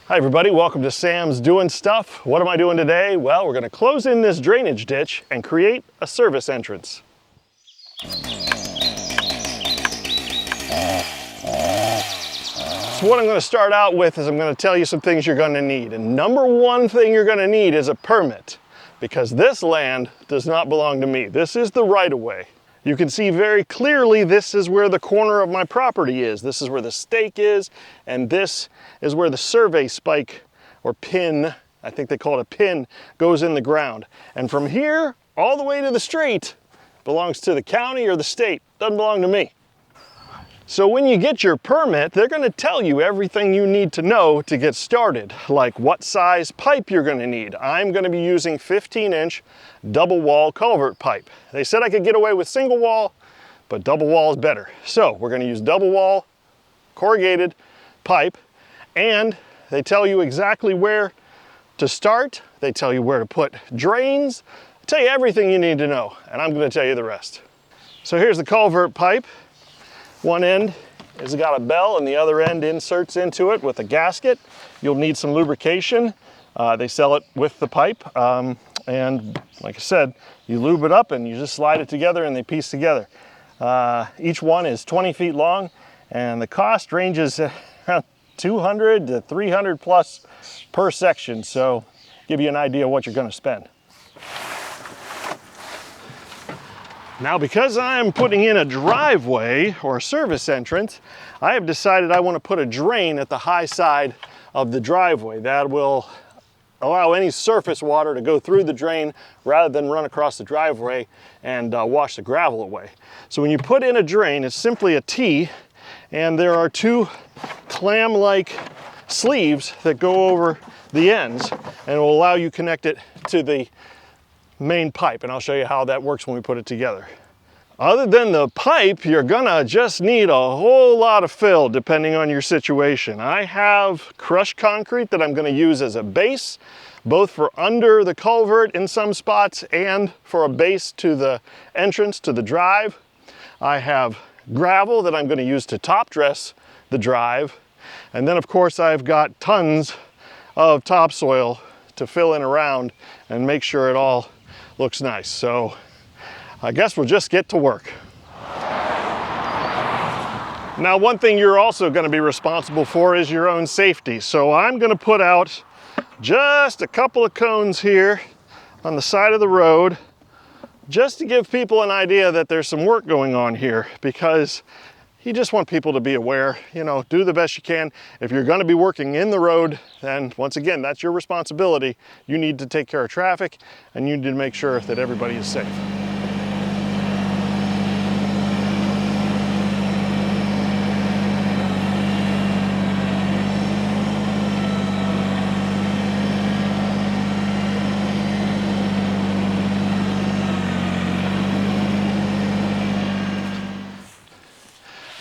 Hi everybody, welcome to Sam's Doing Stuff. What am I doing today? Well, we're going to close in this drainage ditch and create a service entrance. So what I'm going to start out with is I'm going to tell you some things you're going to need. And number one thing you're going to need is a permit, because this land does not belong to me. This is the right-of-way. You can see very clearly this is where the corner of my property is. This is where the stake is, and this is where the survey spike or pin, I think they call it a pin, goes in the ground. And from here all the way to the street belongs to the county or the state. Doesn't belong to me. So when you get your permit, they're going to tell you everything you need to know to get started, like what size pipe you're going to need. I'm going to be using 15-inch double wall culvert pipe. They said I could get away with single wall, but double wall is better. So we're going to use double wall corrugated pipe, and they tell you exactly where to start. They tell you where to put drains. They tell you everything you need to know, and I'm going to tell you the rest. So here's the culvert pipe. One end has got a bell and the other end inserts into it with a gasket. You'll need some lubrication. They sell it with the pipe. And like I said, you lube it up and you just slide it together and they piece together. Each one is 20 feet long and the cost ranges around 200 to 300 plus per section. So give you an idea of what you're going to spend. Now, because I'm putting in a driveway or a service entrance, I have decided I want to put a drain at the high side of the driveway. That will allow any surface water to go through the drain rather than run across the driveway and wash the gravel away. So when you put in a drain, it's simply a T, and there are two clam-like sleeves that go over the ends and will allow you to connect it to the main pipe, and I'll show you how that works when we put it together. Other than the pipe, you're gonna just need a whole lot of fill depending on your situation. I have crushed concrete that I'm gonna use as a base, both for under the culvert in some spots and for a base to the entrance to the drive. I have gravel that I'm gonna use to top dress the drive. And then of course I've got tons of topsoil to fill in around and make sure it all looks nice. So I guess we'll just get to work. Now, one thing you're also going to be responsible for is your own safety. So I'm going to put out just a couple of cones here on the side of the road just to give people an idea that there's some work going on here, because you just want people to be aware, you know, do the best you can. If you're going to be working in the road, then once again, that's your responsibility. You need to take care of traffic and you need to make sure that everybody is safe.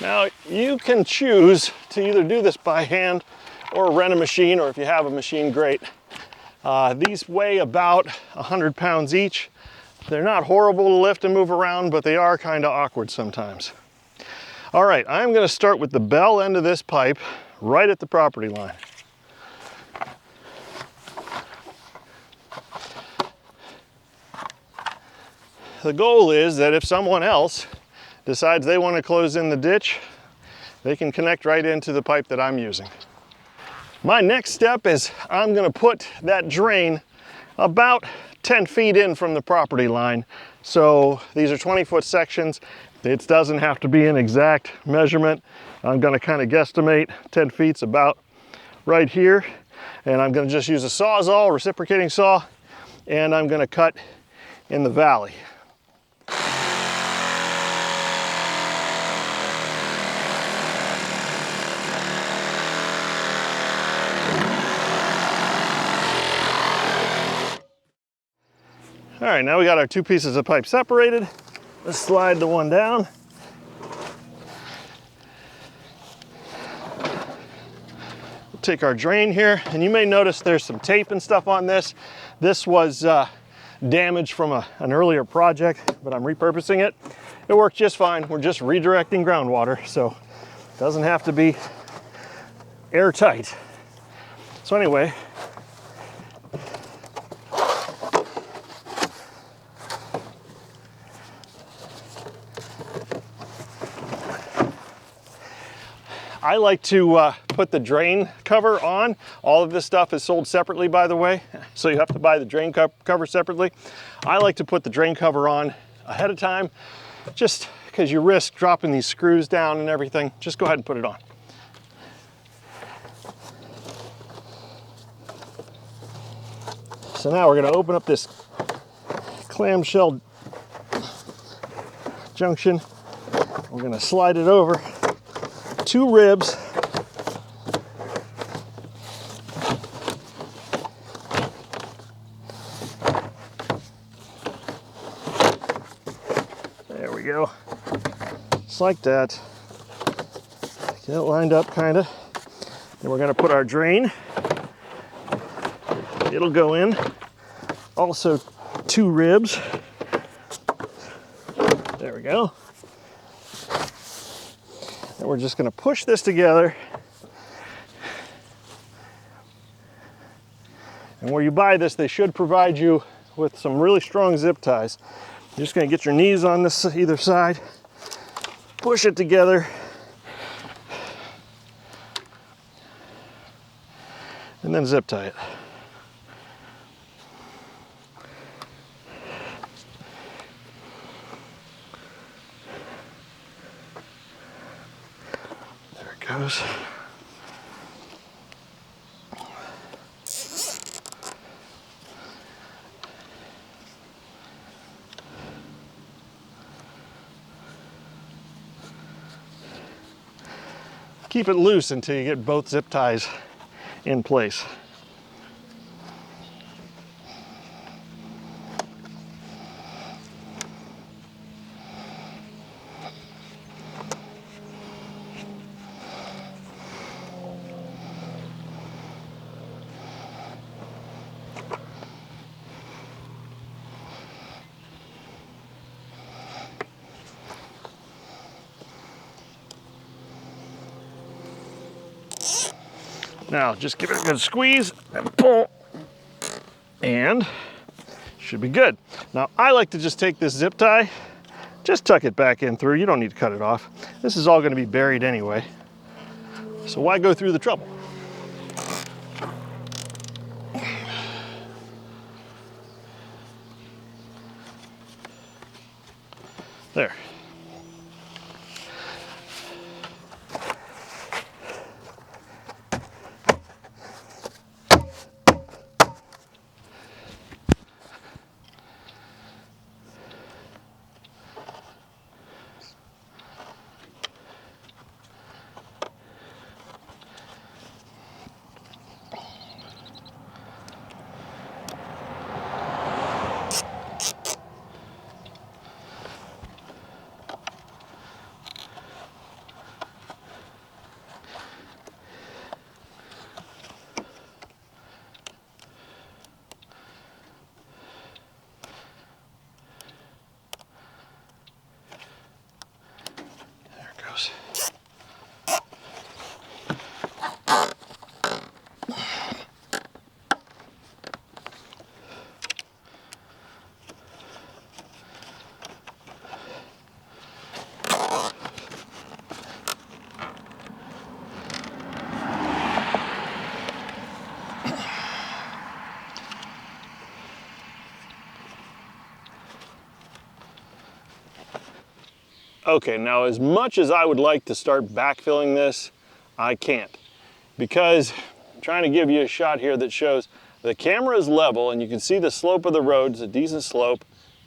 Now, you can choose to either do this by hand or rent a machine, or if you have a machine, great. These weigh about 100 pounds each. They're not horrible to lift and move around, but they are kind of awkward sometimes. All right, I'm going to start with the bell end of this pipe right at the property line. The goal is that if someone else decides they want to close in the ditch, they can connect right into the pipe that I'm using. My next step is I'm going to put that drain about 10 feet in from the property line. So these are 20-foot sections. It doesn't have to be an exact measurement. I'm going to kind of guesstimate 10 feet's about right here. And I'm going to just use a Sawzall, reciprocating saw, and I'm going to cut in the valley. All right, now we got our two pieces of pipe separated. Let's slide the one down. We'll take our drain here, and you may notice there's some tape and stuff on this. This was damaged from an earlier project, but I'm repurposing it. It worked just fine. We're just redirecting groundwater, so it doesn't have to be airtight. So anyway, I like to put the drain cover on. All of this stuff is sold separately, by the way, so you have to buy the drain cover separately. I like to put the drain cover on ahead of time, just because you risk dropping these screws down and everything. Just go ahead and put it on. So now we're going to open up this clamshell junction. We're going to slide it over 2 ribs. There we go. Just like that. Get it lined up kind of. Then we're going to put our drain. It'll go in. Also 2 ribs. There we go. And we're just going to push this together. And where you buy this, they should provide you with some really strong zip ties. You're just going to get your knees on this either side, push it together, and then zip tie it. Goes. Keep it loose until you get both zip ties in place. Now just give it a good squeeze and pull, and should be good. Now I like to just take this zip tie, just tuck it back in through. You don't need to cut it off. This is all going to be buried anyway, so why go through the trouble? There. Okay, now as much as I would like to start backfilling this, I can't, because I'm trying to give you a shot here that shows the camera is level and you can see the slope of the road. It's a decent slope.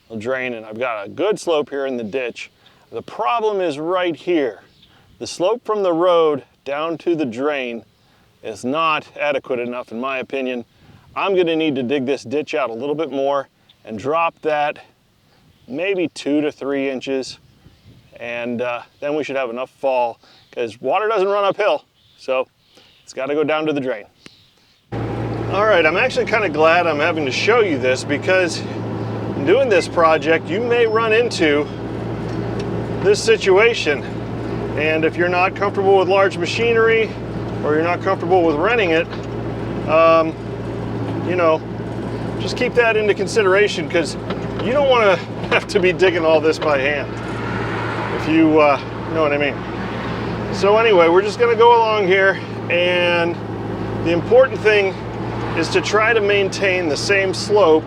It'll drain, and I've got a good slope here in the ditch. The problem is right here. The slope from the road down to the drain is not adequate enough, in my opinion. I'm going to need to dig this ditch out a little bit more and drop that maybe 2 to 3 inches. And then we should have enough fall, because water doesn't run uphill, so it's got to go down to the drain. All right, I'm actually kind of glad I'm having to show you this, because in doing this project, you may run into this situation. And if you're not comfortable with large machinery, or you're not comfortable with renting it, You know, just keep that into consideration, because you don't want to have to be digging all this by hand, if you know what I mean. So anyway, we're just going to go along here, and the important thing is to try to maintain the same slope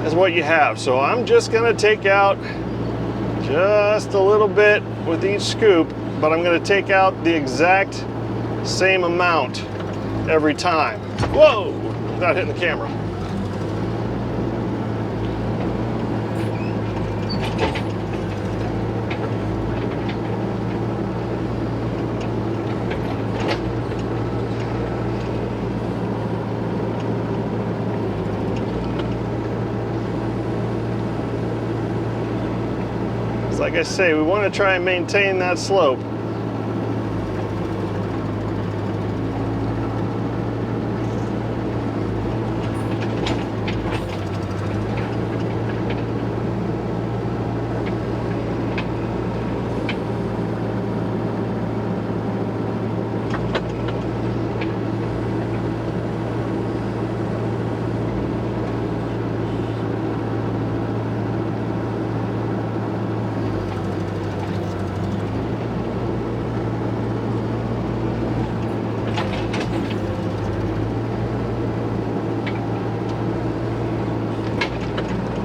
as what you have. So I'm just going to take out just a little bit with each scoop, but I'm going to take out the exact same amount every time. Whoa! Without hitting the camera. Like I say, we want to try and maintain that slope.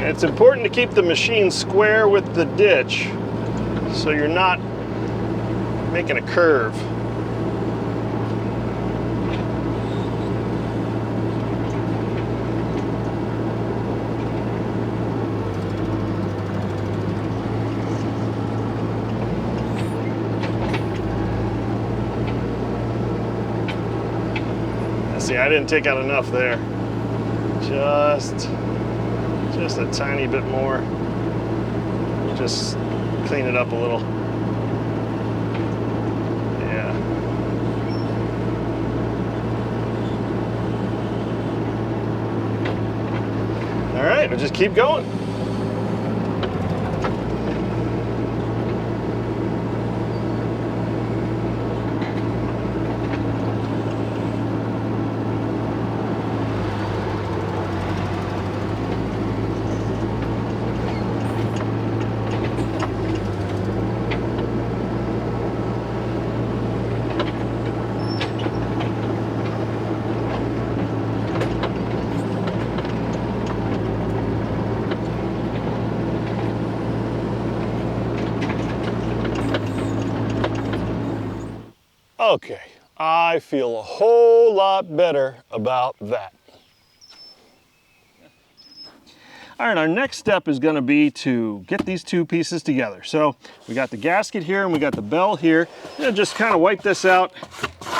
It's important to keep the machine square with the ditch so you're not making a curve. See, I didn't take out enough there. Just a tiny bit more. Just clean it up a little. Yeah. All right, we'll just keep going. Okay, I feel a whole lot better about that. All right, our next step is going to be to get these two pieces together. So we got the gasket here and we got the bell here. And just kind of wipe this out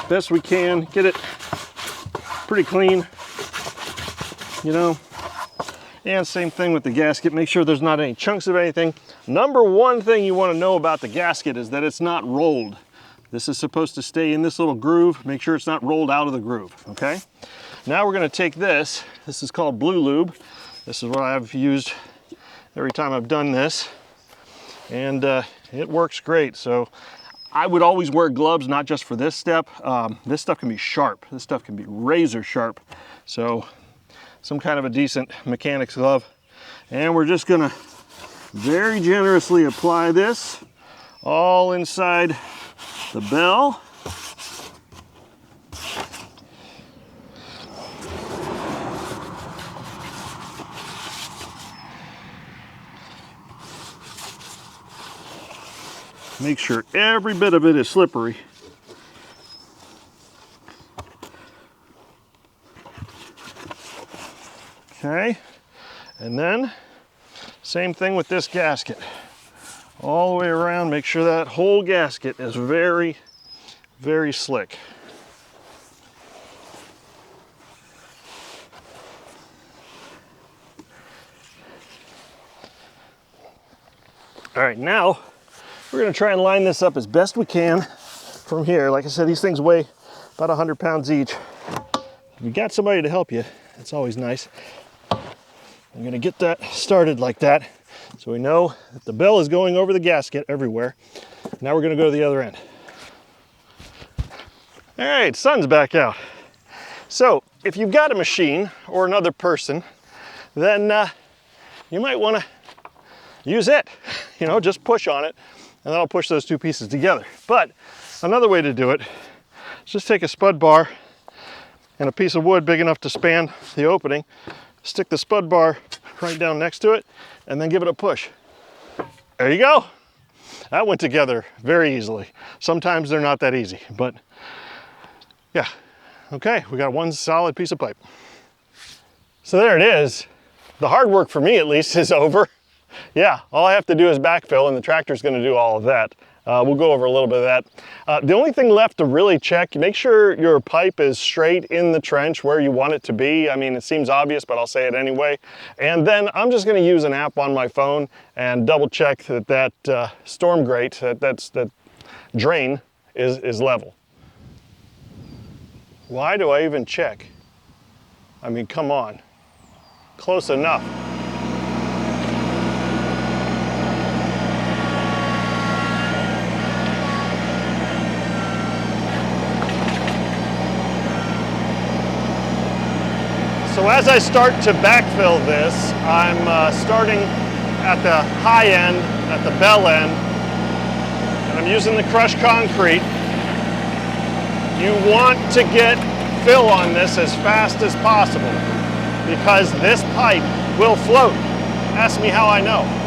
best we can, get it pretty clean, you know. And same thing with the gasket, make sure there's not any chunks of anything. Number one thing you want to know about the gasket is that it's not rolled. This is supposed to stay in this little groove. Make sure it's not rolled out of the groove, okay? Now we're gonna take this. This is called Blue Lube. This is what I've used every time I've done this. And it works great. So I would always wear gloves, not just for this step. This stuff can be sharp. This stuff can be razor sharp. So some kind of a decent mechanic's glove. And we're just gonna very generously apply this all inside the bell. Make sure every bit of it is slippery. Okay, and then same thing with this gasket. All the way around, make sure that whole gasket is very, very slick. All right, now we're gonna try and line this up as best we can from here. Like I said, these things weigh about 100 pounds each. If you got somebody to help you, it's always nice. I'm gonna get that started like that, so we know that the bell is going over the gasket everywhere. Now we're gonna go to the other end. All right, sun's back out. So if you've got a machine or another person, then you might want to use it. You know, just push on it, and that'll push those two pieces together. But another way to do it is just take a spud bar and a piece of wood big enough to span the opening, stick the spud bar right down next to it, and then give it a push. There you go. That went together very easily. Sometimes they're not that easy, but yeah. Okay, we got one solid piece of pipe. So there it is. The hard work for me, at least, is over. Yeah, all I have to do is backfill, and the tractor's gonna do all of that. We'll go over a little bit of that. The only thing left to really check, make sure your pipe is straight in the trench where you want it to be. I mean, it seems obvious, but I'll say it anyway. And then I'm just gonna use an app on my phone and double check that storm grate, that drain is level. Why do I even check? I mean, come on, close enough. So as I start to backfill this, I'm starting at the high end, at the bell end, and I'm using the crushed concrete. You want to get fill on this as fast as possible because this pipe will float. Ask me how I know.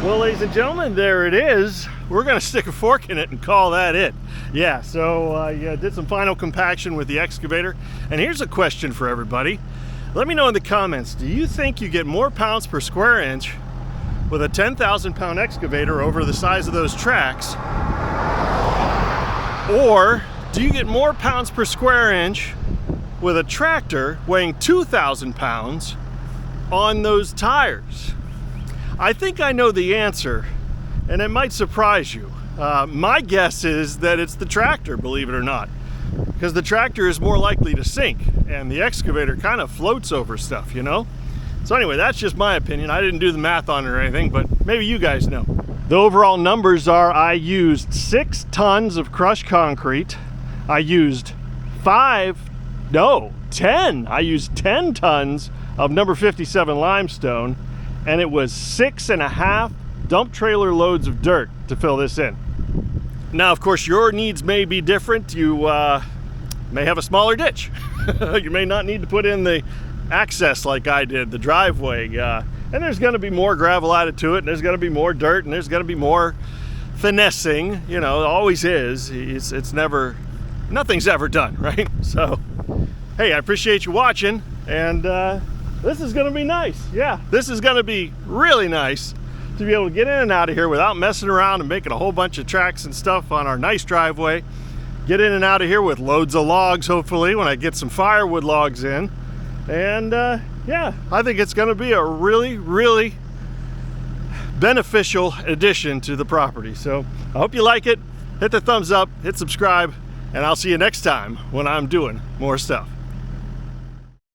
Well, ladies and gentlemen, there it is. We're gonna stick a fork in it and call that it. Yeah, so I did some final compaction with the excavator. And here's a question for everybody. Let me know in the comments, do you think you get more pounds per square inch with a 10,000 pound excavator over the size of those tracks? Or do you get more pounds per square inch with a tractor weighing 2,000 pounds on those tires? I think I know the answer, and it might surprise you. My guess is that it's the tractor, believe it or not. because the tractor is more likely to sink and the excavator kind of floats over stuff, you know? So anyway, that's just my opinion. I didn't do the math on it or anything, but maybe you guys know. The overall numbers are I used 6 tons of crushed concrete. I used 10. I used 10 tons of number 57 limestone, and it was 6.5 dump trailer loads of dirt to fill this in. Now, of course, your needs may be different. You may have a smaller ditch. You may not need to put in the access like I did, the driveway. And there's going to be more gravel added to it, and there's going to be more dirt, and there's going to be more finessing. You know, it always is. It's never, nothing's ever done, right? So, hey, I appreciate you watching, and this is going to be nice. Yeah, this is going to be really nice to be able to get in and out of here without messing around and making a whole bunch of tracks and stuff on our nice driveway. Get in and out of here with loads of logs, hopefully, when I get some firewood logs in. And yeah, I think it's going to be a really, really beneficial addition to the property. So I hope you like it. Hit the thumbs up, hit subscribe, and I'll see you next time when I'm doing more stuff.